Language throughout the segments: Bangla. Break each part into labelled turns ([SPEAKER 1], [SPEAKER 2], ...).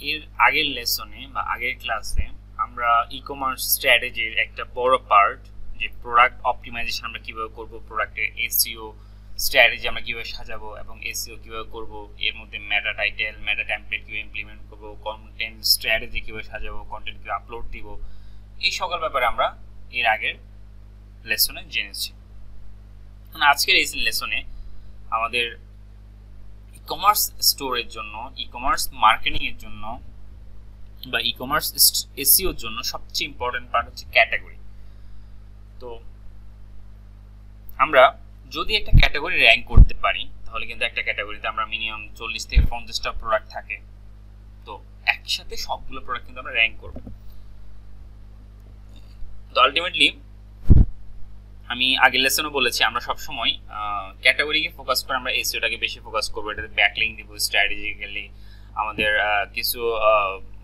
[SPEAKER 1] এর আগের লেসনে বা আগের ক্লাসে আমরা ই-কমার্স স্ট্র্যাটেজির একটা বড় পার্ট যে প্রোডাক্ট অপটিমাইজেশন আমরা কিভাবে করব, প্রোডাক্টের এসইও স্ট্র্যাটেজি আমরা কিভাবে সাজাবো এবং এসইও কিভাবে করব, এর মধ্যে মেটা টাইটেল মেটা টেমপ্লেট কিভাবে ইমপ্লিমেন্ট করব, কন্টেন্ট স্ট্র্যাটেজি কিভাবে সাজাবো, কন্টেন্ট কিভাবে আপলোড দিব, এই সকল ব্যাপারে আমরা এর আগের লেসনে জেনেছি। আজকের এই লেসনে আমাদের ই-কমার্স স্টোরের জন্য, ই-কমার্স মার্কেটিং এর জন্য বা ই-কমার্স এসইওর জন্য সবচেয়ে ইম্পর্টেন্ট পার্ট হচ্ছে ক্যাটাগরি। তো আমরা যদি একটা ক্যাটাগরি র্যাঙ্ক করতে পারি তাহলে কিন্তু একটা ক্যাটাগরিতে আমরা মিনিমাম 40 থেকে 50টা প্রোডাক্ট থাকে, তো একসাথে সবগুলো প্রোডাক্ট কিন্তু আমরা র্যাঙ্ক করব। তো আলটিমেটলি আমি আগের লেসনে বলেছি আমরা সবসময় ক্যাটাগরিকে ফোকাস করে আমরা এসইওটাকে বেশি ফোকাস করবো, এটাতে ব্যাকলিং দিব, স্ট্র্যাটেজিক্যালি আমাদের কিছু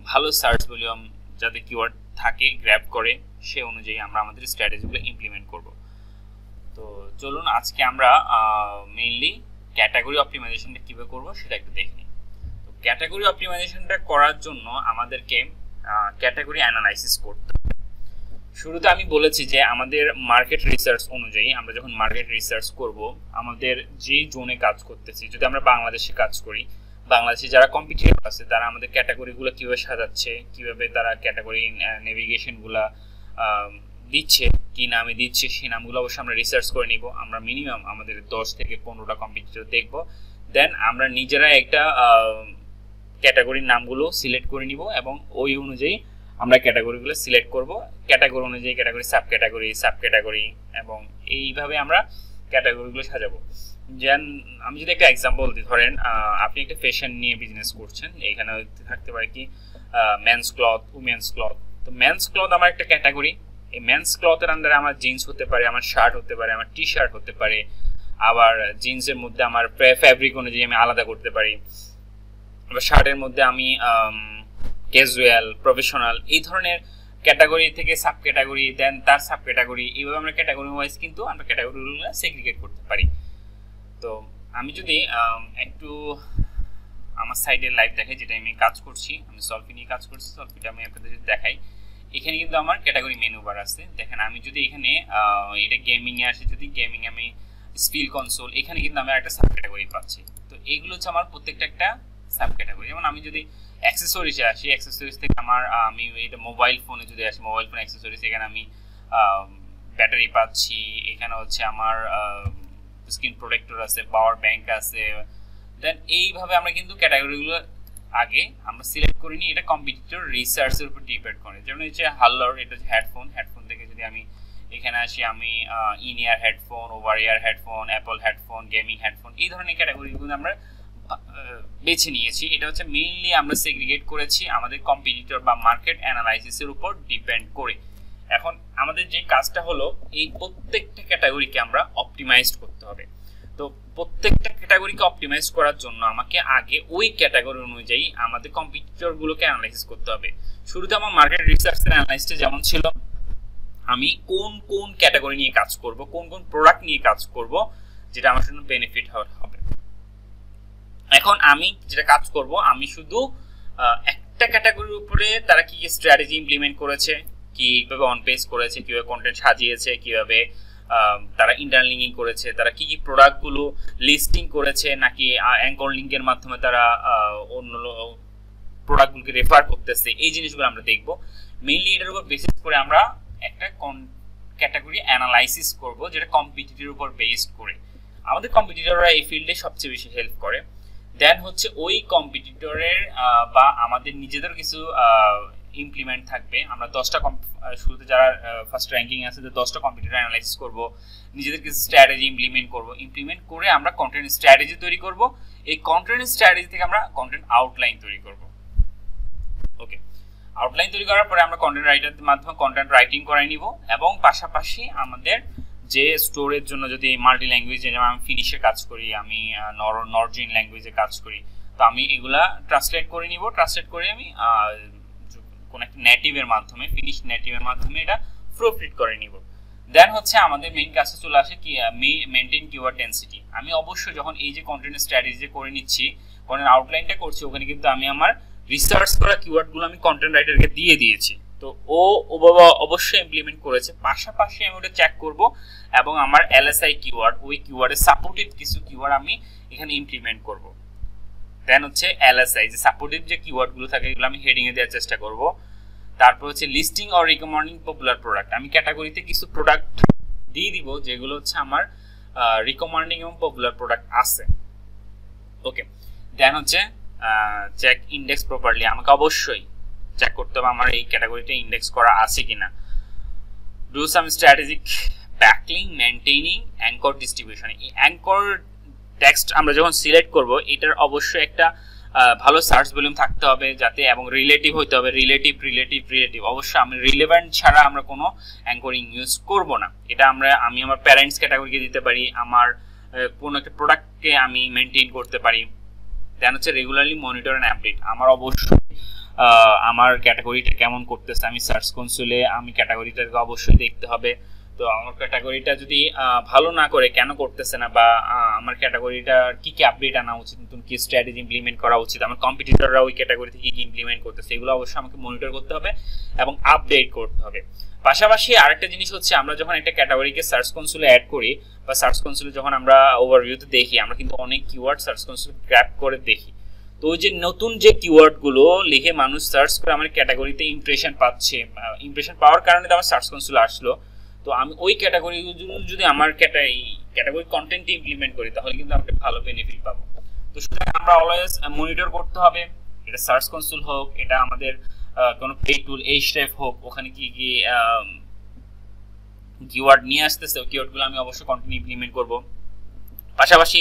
[SPEAKER 1] ভালো সার্চ ভলিউম যাতে কিওয়ার্ড থাকে গ্র্যাব করে সে অনুযায়ী আমরা আমাদের স্ট্র্যাটেজিগুলো ইমপ্লিমেন্ট করব। তো চলুন আজকে আমরা মেইনলি ক্যাটাগরি অপটিমাইজেশনটা কীভাবে করবো সেটা একটু দেখে নিই। তো ক্যাটাগরি অপটিমাইজেশনটা করার জন্য আমাদেরকে ক্যাটাগরি অ্যানালাইসিস করতে হবে। শুরুতে আমি বলেছি যে আমাদের মার্কেট রিসার্চ অনুযায়ী আমরা যখন মার্কেট রিসার্চ করব, আমাদের যেই জোনে কাজ করতেছি, যদি আমরা বাংলাদেশে কাজ করি, বাংলাদেশে যারা কম্পিটিটর আছে তারা আমাদের ক্যাটাগরিগুলো কীভাবে সাজাচ্ছে, কীভাবে তারা ক্যাটাগরি নেভিগেশনগুলো দিচ্ছে, কী নামে দিচ্ছে, সেই নামগুলো অবশ্যই আমরা রিসার্চ করে নিব। আমরা মিনিমাম আমাদের 10 থেকে 15টা কম্পিটিটর দেখব, দেন আমরা নিজেরা একটা ক্যাটাগরির নামগুলো সিলেক্ট করে নিব এবং ওই অনুযায়ী আমরা ক্যাটাগরিগুলো সিলেক্ট করব। ক্যাটাগরি অনুযায়ী ক্যাটাগরি, সাব ক্যাটাগরি এবং এইভাবে আমরা ক্যাটাগরিগুলো সাজাবো। যেন আমি যদি একটা এক্সাম্পল দিই, ধরেন আপনি একটা ফ্যাশন নিয়ে বিজনেস করছেন, এখানে থাকতে পারে কি মেন্স ক্লথ, উমেন্স ক্লথ। তো মেন্স ক্লথ আমার একটা ক্যাটাগরি, এই মেন্স ক্লথের আন্ডারে আমার জিন্স হতে পারে, আমার শার্ট হতে পারে, আমার টি শার্ট হতে পারে, আবার জিন্সের মধ্যে আমার ফ্যাব্রিক অনুযায়ী আমি আলাদা করতে পারি, আবার শার্টের মধ্যে আমি ক্যাজুয়াল, প্রফেশনাল, এই ধরনের ক্যাটাগরি থেকে সাব ক্যাটাগরি, দেন তার সাব ক্যাটাগরি, এইভাবে আমরা ক্যাটাগরি ওয়াইজ কিন্তু আমরা ক্যাটাগরিগুলো সেগ্রিগেট করতে পারি। তো আমি যদি একটু আমার সাইডের লাইভ দেখাই, যেটা আমি কাজ করছি, আমি সলফি নিয়ে কাজ করছি, সলফিটা আমি আপনাদের যদি দেখাই, এখানে কিন্তু আমার ক্যাটাগরি মেনু বার আছে। দেখেন আমি যদি এখানে এটা গেমিংয়ে আসে, যদি গেমিং আমি স্পিল কনসোল, এখানে কিন্তু আমি একটা সাব ক্যাটাগরি পাচ্ছি। তো এইগুলো হচ্ছে আমার প্রত্যেকটা একটা সাব ক্যাটাগরি। যেমন আমি যদি অ্যাক্সেসরিজে আসি, অ্যাক্সেসরিজ থেকে আমি এটা মোবাইল ফোনে যদি আসি, মোবাইল ফোন অ্যাক্সেসরিজ, এখানে আমি ব্যাটারি পাচ্ছি, এখানে হচ্ছে আমার স্ক্রিন প্রোটেক্টর আছে, পাওয়ার ব্যাংক আছে। দেন এইভাবে আমরা কিন্তু ক্যাটাগরিগুলো আগে আমরা সিলেক্ট করে নিই, এটা কম্পিটিটর রিসার্চের উপর ডিপেন্ড করে। যেমন হচ্ছে হাল্লার, এটা হচ্ছে হেডফোন, হেডফোন থেকে যদি আমি এখানে আসি, আমি in ear headphone, over year headphone, Apple headphone, gaming headphone, এই ধরনের ক্যাটাগরিগুলো আমরা বেছে নিয়েছি। এটা হচ্ছে মেইনলি আমরা সেগ্রিগেট করেছি আমাদের কম্পিটিটর বা মার্কেট অ্যানালাইসিসের উপর ডিপেন্ড করে। এখন আমাদের যে কাজটা হলো, এই প্রত্যেকটা ক্যাটাগরিকে আমরা অপটিমাইজড করতে হবে। তো প্রত্যেকটা ক্যাটাগরিকে অপটিমাইজ করার জন্য আমাকে আগে ওই ক্যাটাগরি অনুযায়ী আমাদের কম্পিটিটরগুলোকে অ্যানালাইসিস করতে হবে। শুরুতে আমার মার্কেট রিসার্চের অ্যানালাইসিসটা যেমন ছিল, আমি কোন কোন ক্যাটাগরি নিয়ে কাজ করব, কোন কোন প্রোডাক্ট নিয়ে কাজ করব যেটা আমার জন্য বেনিফিট হবে। এখন আমি যেটা কাজ করব, আমি শুধু একটা ক্যাটাগরির উপরে তারা কি স্ট্র্যাটেজি ইমপ্লিমেন্ট করেছে, কিভাবে অন পেজ করেছে, কিভাবে কন্টেন্ট সাজিয়েছে, কিভাবে তারা ইন্টারনাল লিঙ্কিং করেছে, তারা কি কি প্রোডাক্টগুলো লিস্টিং করেছে, নাকি অ্যাঙ্কর লিঙ্কের মাধ্যমে তারা অন্য প্রোডাক্টগুলোকে রেফার করতেছে, এই জিনিসগুলো আমরা দেখব। মেইনলি এটার উপর বেসিস করে আমরা একটা ক্যাটাগরি অ্যানালাইসিস করব, যেটা কম্পিটিটরের উপর বেসড করে। আমাদের কম্পিটিটররা এই ফিল্ডে সবচেয়ে বেশি হেল্প করে। দেন হচ্ছে ওই কম্পিটিটরের বা আমাদের নিজেদের কিছু ইমপ্লিমেন্ট থাকবে। আমরা 10টা শুরুতে যারা ফার্স্ট র্যাঙ্কিং আছে, 10টা কম্পিটিটর অ্যানালাইসিস করব, নিজেদের কিছু স্ট্র্যাটেজি ইমপ্লিমেন্ট করে আমরা কন্টেন্ট স্ট্র্যাটেজি তৈরি করব। এই কন্টেন্ট স্ট্র্যাটেজি থেকে আমরা কন্টেন্ট আউটলাইন তৈরি করব। ওকে, আউটলাইন তৈরি করার পরে আমরা কন্টেন্ট রাইটারের মাধ্যমে কন্টেন্ট রাইটিং করাই নিব এবং পাশাপাশি আমাদের যে স্টোরের জন্য যদি মাল্টি ল্যাঙ্গুয়েজে, যেমন আমি ফিনিশে কাজ করি, আমি নরজিন ল্যাঙ্গুয়েজে কাজ করি, তো আমি এগুলা ট্রান্সলেট করে নিব। ট্রান্সলেট করে আমি কোন একটা নেটিভের মাধ্যমে, ফিনিশ নেটিভের মাধ্যমে এটা প্রুফরিড করে নিব। দেন হচ্ছে আমাদের মেইন কাজে চলে আসে কি মেইনটেইন কিওয়ার্ড ডেনসিটি। আমি অবশ্যই যখন এই যে কন্টেন্ট স্ট্র্যাটেজি করে নিচ্ছি, কন্টেন্ট আউটলাইনটা করছি, ওখানে কিন্তু আমি আমার রিসার্চ করা কিওয়ার্ডগুলো আমি কন্টেন্ট রাইটারকে দিয়ে দিয়েছি, তো ও বাবা অবশ্যই ইমপ্লিমেন্ট করেছে। পাশাপাশি আমি ওটা চেক করব এবং আমার এলএসআই কিওয়ার্ড, ওই কিওয়ার্ডের সাপোর্টিভ কিছু কিওয়ার্ড আমি এখানে ইমপ্লিমেন্ট করব। দেন হচ্ছে এলএসআই যে সাপোর্টিভ যে কিওয়ার্ডগুলো থাকে এগুলো আমি হেডিং এ দেওয়ার চেষ্টা করব। তারপর হচ্ছে listing or recommending popular product, আমি ক্যাটাগরিতে কিছু প্রোডাক্ট দিয়ে দিব যেগুলো হচ্ছে আমার রিকমেন্ডিং এবং পপুলার প্রোডাক্ট আছে। ওকে, দেন হচ্ছে চেক ইন্ডেক্স প্রপারলি, আমাকে অবশ্যই চেক করতে হবে আমার এই ক্যাটাগরিতে ইন্ডেক্স করা আছে কিনা। Do some strategic backlink maintaining anchor distribution, এই অ্যাঙ্কর টেক্সট আমরা যখন সিলেক্ট করব এটার অবশ্যই একটা ভালো সার্চ ভলিউম থাকতে হবে যাতে, এবং রিলেটিভ হইতে হবে, রিলেটিভ অবশ্যই। আমি রিলেভেন্ট ছাড়া আমরা কোনো অ্যাঙ্করিং ইউজ করব না। এটা আমি আমার প্যারেন্টস ক্যাটাগরিকে দিতে পারি, আমার কোনো একটা প্রোডাক্টকে আমি মেনটেন করতে পারি। দেন হচ্ছে রেগুলারলি মনিটর অ্যান্ড আপডেট, আমার অবশ্যই আমার ক্যাটাগরিটা কেমন করতেছে আমি সার্চ কনসোলে আমি ক্যাটাগরিটাকে অবশ্যই দেখতে হবে। তো আমার ক্যাটাগরিটা যদি ভালো না করে কেন করতেছে না, বা আমার ক্যাটাগরিটা কি কি আপডেট আনা উচিত, নতুন কি স্ট্র্যাটেজি ইমপ্লিমেন্ট করা উচিত, আমার কম্পিটিটররা ওই ক্যাটাগরিতে কি কি ইমপ্লিমেন্ট করতেছে এগুলো অবশ্যই আমাকে মনিটর করতে হবে এবং আপডেট করতে হবে। পাশাপাশি আরেকটা জিনিস হচ্ছে আমরা যখন একটা ক্যাটাগরিকে সার্চ কনসোলে অ্যাড করি বা সার্চ কনসোলে যখন আমরা ওভারভিউতে দেখি, আমরা কিন্তু অনেক কিওয়ার্ড সার্চ কনসোলে গ্র্যাব করে দেখি। তো ওই যে নতুন যে কিওয়ার্ডগুলো লিখে মানুষ সার্চ করে আমার ক্যাটাগরিতে ইমপ্রেশন পাচ্ছে, ইমপ্রেশন পাওয়ার কারণে তো আমার সার্চ কনসোলে আসলো। তো আমি ওই ক্যাটাগরিগুলো যদি আমার ক্যাটাগরি কন্টেন্টে ইমপ্লিমেন্ট করি তাহলে কিন্তু আমরা ভালো বেনিফিট পাবো। তো সুতরাং আমরা অলওয়েজ মনিটর করতে হবে, এটা সার্চ কনসোল হোক, এটা আমাদের কোনো পেইড টুল Ahrefs হোক, ওখানে কি কি কিওয়ার্ড নিয়ে আসতেছে ওই কিওয়ার্ডগুলো আমি অবশ্যই কন্টেন্ট ইমপ্লিমেন্ট করব। পাশাপাশি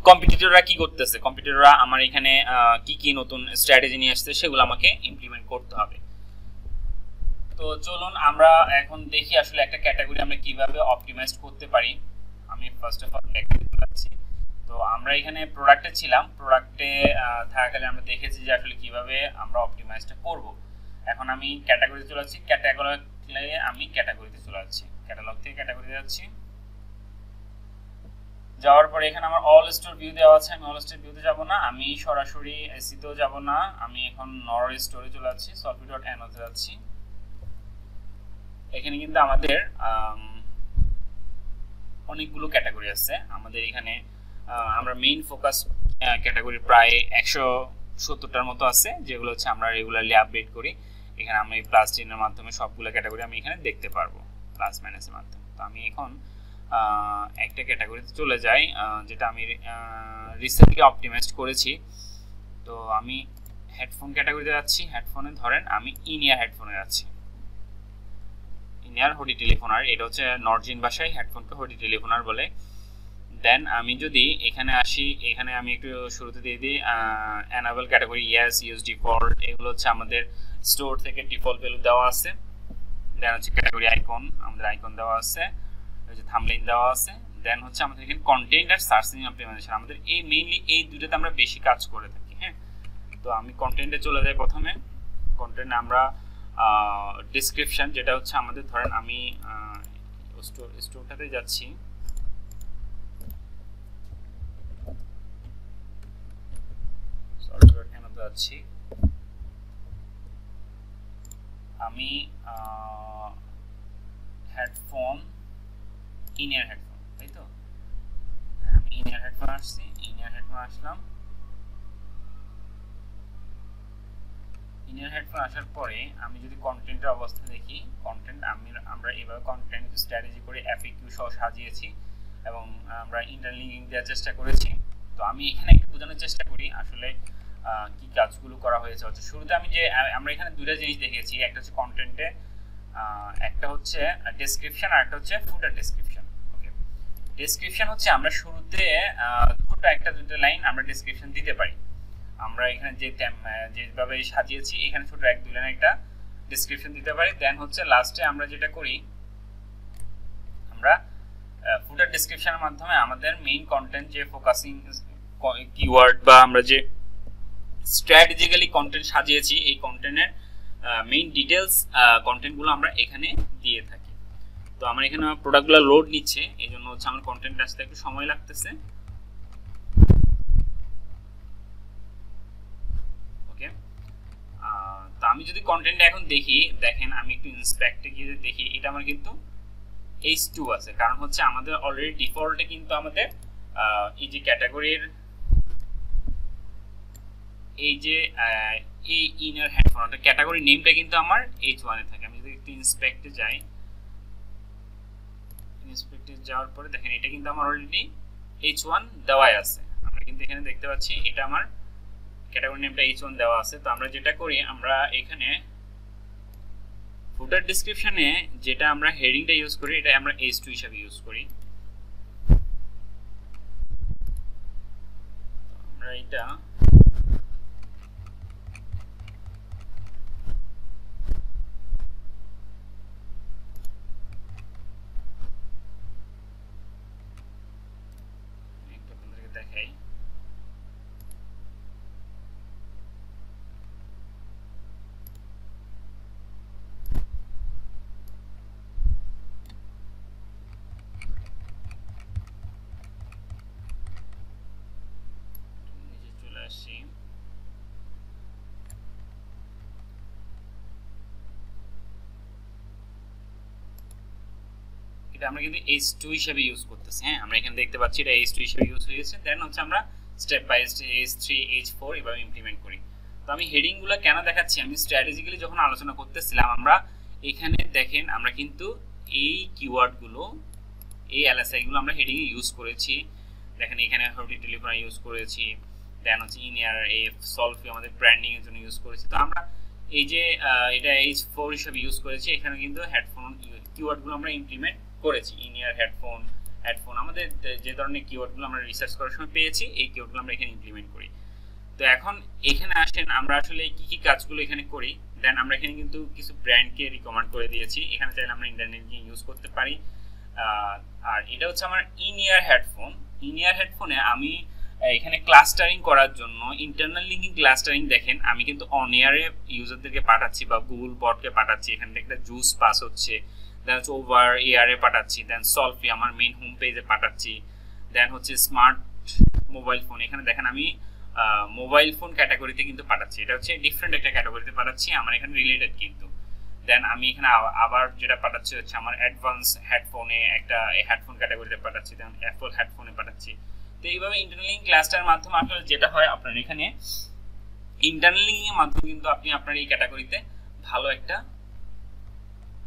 [SPEAKER 1] কম্পিটিটররা কি করতেছে, কম্পিটিটররা আমার এখানে কি কি নতুন স্ট্র্যাটেজি নিয়ে আসছে সেগুলো আমাকে ইমপ্লিমেন্ট করতে হবে। তো চলুন আমরা এখন দেখি আসলে একটা ক্যাটাগরি আমরা কিভাবে অপটিমাইজ করতে পারি। আমি ফার্স্ট অফ অল দেখাতে যাচ্ছি। তো আমরা এখানে প্রোডাক্টে ছিলাম, প্রোডাক্টে থাকাকালীন আমরা দেখেছি যে আসলে কিভাবে আমরা অপটিমাইজটা করব। এখন আমি ক্যাটাগরিতে চলে যাচ্ছি, ক্যাটাগরিতে চলে যাচ্ছি, ক্যাটালগ থেকে ক্যাটাগরিতে যাচ্ছি। যাওয়ার পরে এখানে আমার অল স্টোর ভিউ দেওয়া আছে, আমি অল স্টোর ভিউতে যাব না, আমি সরাসরি এসিতেও যাব না, আমি এখন নর স্টোরে চলে যাচ্ছি, solvi.no তে যাচ্ছি। এখানে কিন্তু আমাদের অনেকগুলো ক্যাটাগরি আছে আমাদের এখানে। আমরা মেইন ফোকাস ক্যাটাগরি প্রায় 170টার মতো আছে, যেগুলো হচ্ছে আমরা রেগুলারলি আপডেট করি। এখানে আমি প্লাস চিহ্নের মাধ্যমে সবগুলো ক্যাটাগরি আমি এখানে দেখতে পারবো, প্লাস মাইনাসের মাধ্যমে। তো আমি এখন একটা ক্যাটাগরিতে চলে যাই যেটা আমি রিসেন্টলি অপটিমাইজড করেছি। তো আমি হেডফোন ক্যাটাগরিতে যাচ্ছি, হেডফোনে ধরেন আমি ইনিয়ার হেডফোনে যাচ্ছি, ইনিয়ার হোডি টেলিফোনার, এটা হচ্ছে নর্জিন ভাষায় হেডফোনকে হোডি টেলিফোনার বলে। দেন আমি যদি এখানে আসি, এখানে আমি একটু শুরুতে দিয়ে দিই enable category, yes, use default, এগুলো হচ্ছে আমাদের স্টোর থেকে ডিফল্ট ভ্যালু দেওয়া আছে। দেন হচ্ছে ক্যাটাগরি আইকন, আমাদের আইকন দেওয়া আছে, থাম্বনেইল দেওয়া আছে। দেন হচ্ছে আমাদের এখানে কন্টেন্ট আর সার্চিং অপটিমাইজেশন, আমাদের এই মেইনলি এই দুটোতে আমরা বেশি কাজ করে থাকি। হ্যাঁ, তো আমি কন্টেন্টে চলে যাই। প্রথমে কন্টেন্ট আমরা ডেসক্রিপশন, যেটা হচ্ছে আমাদের ধরেন আমি স্টোরটাতে যাচ্ছি, যাচ্ছি আমি হেডফোন, ইনিয়ার হেডফোন, তাই তো আমি ইনিয়ার হেডফোন আসছি, ইনিয়ার হেডফোন আসলাম। ইনিয়ার হেডফোন আসার পরে আমি যদি কন্টেন্টের অবস্থা দেখি, কন্টেন্ট আমরা এভাবে কন্টেন্ট স্ট্র্যাটেজি করে FAQ সহ সাজিয়েছি এবং আমরা ইন্টারনাল লিঙ্কিং দেওয়ার চেষ্টা করেছি। তো আমি এখানে একটু বোঝানোর চেষ্টা করি আসলে কি কাজগুলো করা হয়েছে। হচ্ছে শুরুতে আমরা এখানে দুটো জিনিস দেখেছি, একটা হচ্ছে কন্টেন্টে, একটা হচ্ছে ডেসক্রিপশন, আর একটা হচ্ছে ফুটার ডেসক্রিপশন। ওকে, ডেসক্রিপশন হচ্ছে আমরা শুরুতে ছোট একটা দুটো লাইন আমরা ডেসক্রিপশন দিতে পারি। আমরা এখানে যেভাবে সাজিয়েছি এখানে ছোট এক দুই লাইন একটা ডেসক্রিপশন দিতে পারি। দেন হচ্ছে লাস্টে আমরা যেটা করি, আমরা ফুটার ডেসক্রিপশনের মাধ্যমে আমাদের মেইন কন্টেন্ট যে ফোকাসিং কিওয়ার্ড বা আমরা যে স্ট্র্যাটেজিক্যালি কন্টেন্ট সাজিয়েছি এই কন্টেন্টের মেইন ডিটেলস কন্টেন্টগুলো আমরা এখানে দিয়ে থাকি। তো আমার এখানে প্রোডাক্টগুলো লোড নিচ্ছে, এই জন্য হচ্ছে আমার কন্টেন্ট আসতে একটু সময় লাগতেছে। ওকে, আমি যদি কন্টেন্ট এখন দেখি, দেখেন আমি একটু ইন্সপেক্টে গিয়ে দেখি, এটা আমার কিন্তু H2 আছে, কারণ হচ্ছে আমাদের অলরেডি ডিফল্টে কিন্তু আমাদের এই যে ক্যাটাগরির এই যে এই ইনার হেডফোন অর্থাৎ ক্যাটাগরি নেমটা কিন্তু আমার H1 এ থাকে। আমি যদি একটু ইন্সপেক্টে যাই, ইন্সপেক্টে যাওয়ার পরে দেখেন এটা কিন্তু আমার অলরেডি H1 দেওয়াই আছে। আমরা কিন্তু এখানে দেখতে পাচ্ছি এটা আমার ক্যাটাগরি নেমটা H1 দেওয়া আছে। তো আমরা যেটা করি, আমরা এখানে ফুটার ডেসক্রিপশনে যেটা আমরা হেডিংটা ইউজ করি, এটা আমরা H2 হিসেবে ইউজ করি। আমরা এটা একটু আপনাদেরকে দেখাই। নিচে চলে আসি, এটা আমরা কিন্তু H2 হিসেবে ইউজ করতেছি। হ্যাঁ, আমরা এখানে দেখতে পাচ্ছি এটা H2 হিসেবে ইউজ হয়েছে। দেন হচ্ছে আমরা step by step H3 H4 এভাবে ইমপ্লিমেন্ট করি। তো আমি হেডিংগুলো কেন দেখাচ্ছি, আমি স্ট্র্যাটেজিক্যালি যখন আলোচনা করতেছিলাম, আমরা এখানে দেখেন আমরা কিন্তু এই কিওয়ার্ডগুলো, এই এলএসআই গুলো আমরা হেডিং এ ইউজ করেছি। দেখেন এখানে হটি টেলিফোন ইউজ করেছি, দেন হচ্ছে ইনিয়ার এফ সলভি আমাদের ব্র্যান্ডিং এর জন্য ইউজ করেছি। তো আমরা এই যে এটা H4 হিসেবে ইউজ করেছি, এখানে কিন্তু হেডফোন কিওয়ার্ডগুলো আমরা ইমপ্লিমেন্ট করেছি। ইনিয়ার হেডফোন, হেডফোন আমাদের যে ধরনের কিওয়ার্ডগুলো আমরা রিসার্চ করার সময় পেয়েছি, এই কিওয়ার্ডগুলো আমরা এখানে ইমপ্লিমেন্ট করি। তো এখন এখানে আসেন আমরা আসলে কি কি কাজগুলো এখানে করি। দেন আমরা এখানে কিন্তু কিছু ব্র্যান্ডকে রিকমেন্ড করে দিয়েছি। এখানে চাইলে আমরা ইন্টারনেট দিয়ে ইউজ করতে পারি। আর এটা হচ্ছে আমার ইনিয়ার হেডফোন। ইনিয়ার হেডফোনে আমি এখানে ক্লাস্টারিং করার জন্য ইন্টারনাল লিঙ্কিং ক্লাস্টারিং দেখেন আমি কিন্তু অন এয়ারে ইউজারদেরকে পাঠাচ্ছি বা গুগল বটকে পাঠাচ্ছি। এখান থেকে একটা জুস পাস হচ্ছে, দেন হচ্ছে ওভার এয়ারে পাঠাচ্ছি, দেন সলভি আমার মেইন হোম পেজে পাঠাচ্ছি, দেন হচ্ছে স্মার্ট মোবাইল ফোন, এখানে দেখেন আমি মোবাইল ফোন ক্যাটাগরিতে কিন্তু পাঠাচ্ছি। এটা হচ্ছে ডিফারেন্ট একটা ক্যাটাগরিতে পাঠাচ্ছি, আমার এখানে রিলেটেড কিন্তু। দেন আমি এখানে আবার যেটা পাঠাচ্ছি হচ্ছে আমার অ্যাডভান্স হেডফোনে একটা হেডফোন ক্যাটাগরিতে পাঠাচ্ছি, দেন অ্যাপল হেডফোনে পাঠাচ্ছি। তো এইভাবে ইন্টারনাল লিঙ্ক ক্লাস্টারের মাধ্যমে আসলে যেটা হয়, আপনার এখানে ইন্টারনাল লিঙ্কিং এর মাধ্যমে কিন্তু আপনি আপনার এই ক্যাটাগরিতে ভালো একটা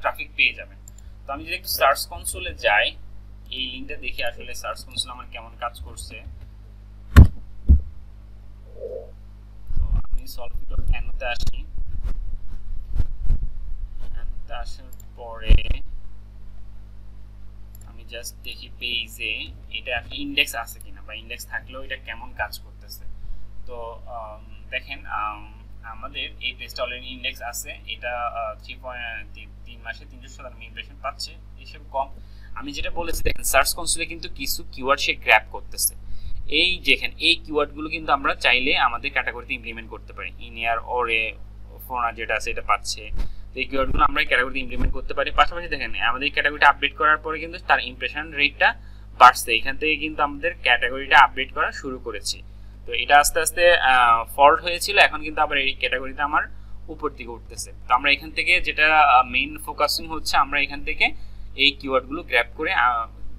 [SPEAKER 1] ট্রাফিক পেয়ে যাবেন। তো আমি যদি একটু সার্চ কনসোলে যাই, এই লিঙ্কটা দেখি আসলে সার্চ কনসোল আমার কেমন কাজ করছে। তো আমি solve.no-তে আসি, এনোতে আসার পরে আমি জাস্ট দেখি পেজে এটা ইন্ডেক্স আছে কিনা, বা ইন্ডেক্স থাকলেও এটা কেমন কাজ করতেছে। তো দেখেন আমাদের এই পেজটা অলরেডি ইন্ডেক্স আছে। এটা 3 মাসে 397 ইমপ্রেশন পাচ্ছে, হিসেব কম। আমি যেটা বলেছি দেখেন সার্চ কনসোলে কিন্তু কিছু কিওয়ার্ড সে গ্র্যাব করতেছে। এই দেখেন এই কিওয়ার্ডগুলো কিন্তু আমরা চাইলে আমাদের ক্যাটাগরিতে ইমপ্লিমেন্ট করতে পারি। ইনিয়ার ওরে ফোন যেটা আছে এটা পাচ্ছে। তো এই কিওয়ার্ডগুলো আমরা ক্যাটাগরিতে ইমপ্লিমেন্ট করতে পারি। পাশাপাশি দেখেন আমাদের ক্যাটাগরিটা আপডেট করার পরে কিন্তু তার ইমপ্রেশন রেটটা বাড়ছে। এখান থেকে কিন্তু আমাদের ক্যাটাগরিটা আপডেট করা শুরু করেছি। তো এটা আস্তে আস্তে ফল্ট হয়েছিল, এখন কিন্তু আবার এই ক্যাটাগরিতে আমার উপর দিকে উঠতেছে। তো আমরা এখান থেকে যেটা মেইন ফোকাসিং হচ্ছে, আমরা এখান থেকে এই কিওয়ার্ডগুলো গ্র্যাব করে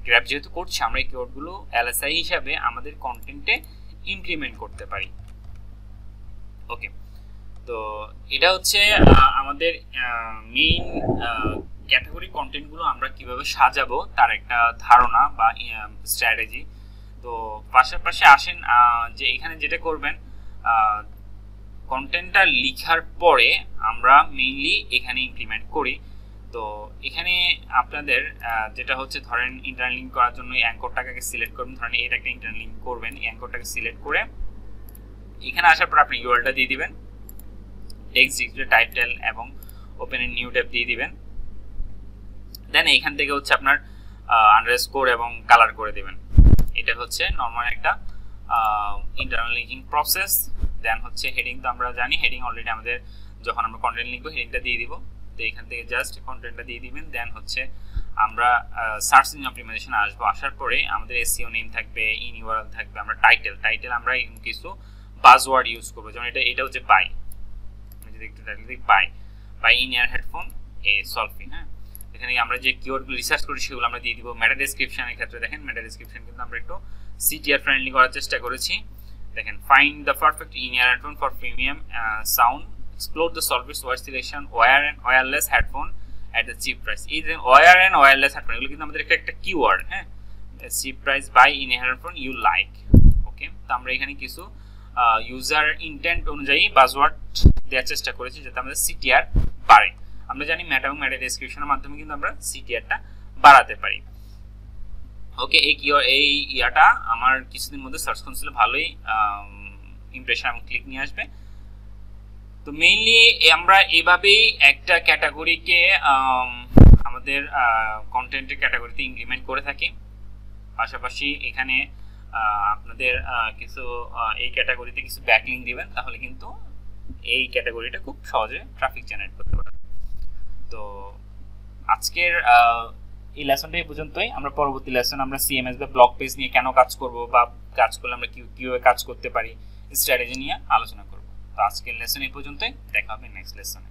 [SPEAKER 1] গ্র্যাব যেহেতু করছি, আমরা এই কিওয়ার্ডগুলো এলএসআই হিসাবে আমাদের কন্টেন্টে ইমপ্লিমেন্ট করতে পারি। ওকে, তো এটা হচ্ছে আমাদের মেইন ক্যাটাগরি কন্টেন্টগুলো আমরা কিভাবে সাজাবো তার একটা ধারণা বা স্ট্র্যাটেজি। তো পাশাপাশি আসেন যে এখানে যেটা করবেন, কন্টেন্টটা লেখার পরে আমরা মেইনলি এখানে ইমপ্লিমেন্ট করি। তো এখানে আপনাদের যেটা হচ্ছে ধরেন ইন্টারনাল লিঙ্ক করার জন্য অ্যাঙ্করটাকে সিলেক্ট করবেন। ধরেন এটা একটা ইন্টারনাল লিঙ্ক করবেন, অ্যাঙ্করটাকে সিলেক্ট করে এখানে আসার পর আপনি ইউআরএলটা দিয়ে দিবেন, টেক্সট ডিসপ্লে টাইটেল এবং ওপেন এ নিউ ট্যাব দিয়ে দিবেন। দেন এখান থেকে হচ্ছে আপনার আন্ডারস্কোর এবং কালার করে দিবেন। এটা হচ্ছে নরমাল একটা ইন্টারনাল লিঙ্কিং প্রসেস। দেন হচ্ছে হেডিং, তো আমরা জানি হেডিং অলরেডি আমাদের যখন আমরা কন্টেন্ট লিখবো হেডিংটা দিয়ে দিব। তো এখান থেকে জাস্ট কন্টেন্টটা দিয়ে দিবেন। দেন হচ্ছে আমরা সার্চ ইঞ্জিন অপটিমাইজেশন আসবো, আসার পরে আমাদের এসইও নেম থাকবে, ইন ইউআরএল থাকবে, আমরা টাইটেল আমরা কিছু বাজওয়ার্ড ইউজ করবো। যেমন এটা হচ্ছে বাই, যদি একটু টাইটেল দিই বাই ইন ইয়ার হেডফোন এ সলফি। হ্যাঁ, এখানে আমরা যে কিওয়ার্ডগুলো রিসার্চ করি সেগুলো আমরা দিয়ে দিব। মেটা ডেসক্রিপশনের ক্ষেত্রে দেখেন মেটা ডেসক্রিপশন কিন্তু আমরা একটু সিটিআর ফ্রেন্ডলি করার চেষ্টা করেছি। দেখেন find the perfect in ear headphone for premium sound, explore the solfis wire selection, wire and wireless headphone at the cheap price. এই যে ওয়্যার অ্যান্ড ওয়্যারলেস হেডফোন এগুলো কিন্তু আমাদের একটা কিওয়ার্ড। হ্যাঁ, cheap price buy in ear headphone you like. Okay, তো আমরা এখানে কিছু ইউজার ইন্টেন্ট অনুযায়ী বাজওয়ার্ড দেওয়ার চেষ্টা করেছি যাতে আমাদের সিটিআর বাড়ে। আমরা জানি মেটা এবং মেটা ডেসক্রিপশনের মাধ্যমে কিন্তু আমরা সিটিআরটা বাড়াতে পারি। ওকে, এই ইয়াটা আমার কিছুদিন মধ্যে সার্চ কনসোলে ভালোই ইমপ্রেশন এবং ক্লিক নিয়ে আসবে। তো মেইনলি আমরা এভাবেই একটা ক্যাটাগরিকে আমাদের কন্টেন্টের ক্যাটাগরিতে ইমপ্লিমেন্ট করে থাকি। পাশাপাশি এখানে আপনাদের কিছু এই ক্যাটাগরিতে কিছু ব্যাকলিঙ্ক দিবেন, তাহলে কিন্তু এই ক্যাটাগরিটা খুব সহজে ট্রাফিক জেনারেট করতে পারবে। তো আজকের এই লেসনটা এই পর্যন্তই। আমরা পরবর্তী লেসন আমরা সিএমএস বা ব্লগ পেজ নিয়ে কেন কাজ করব বা কাজ করলে আমরা কিভাবে কাজ করতে পারি স্ট্র্যাটেজি নিয়ে আলোচনা করব। তো আজকের লেসন এই পর্যন্তই, দেখা হবে নেক্সট লেসনে।